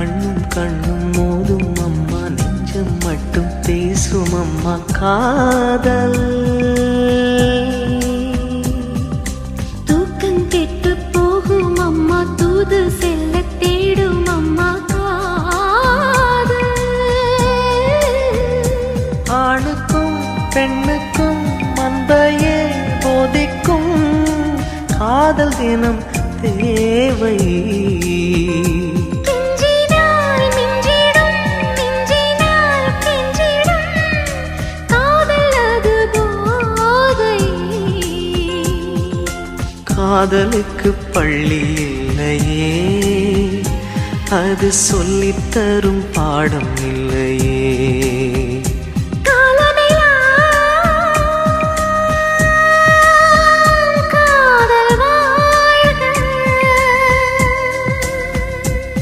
கண்ணும் கண்ணும் மோதும் அம்மா, நெஞ்சம் மட்டும் பேசும் அம்மா காதல். தூக்கம் கெட்டு போகும் அம்மா, தூது செல்ல தேடும் அம்மா காதல். ஆணுக்கும் பெண்ணுக்கும் அன்பையே போதிக்கும் காதல் தினம் தேவை. காதலுக்கு பள்ளி இல்லையே, அது சொல்லித்தரும் பாடம் இல்லையே.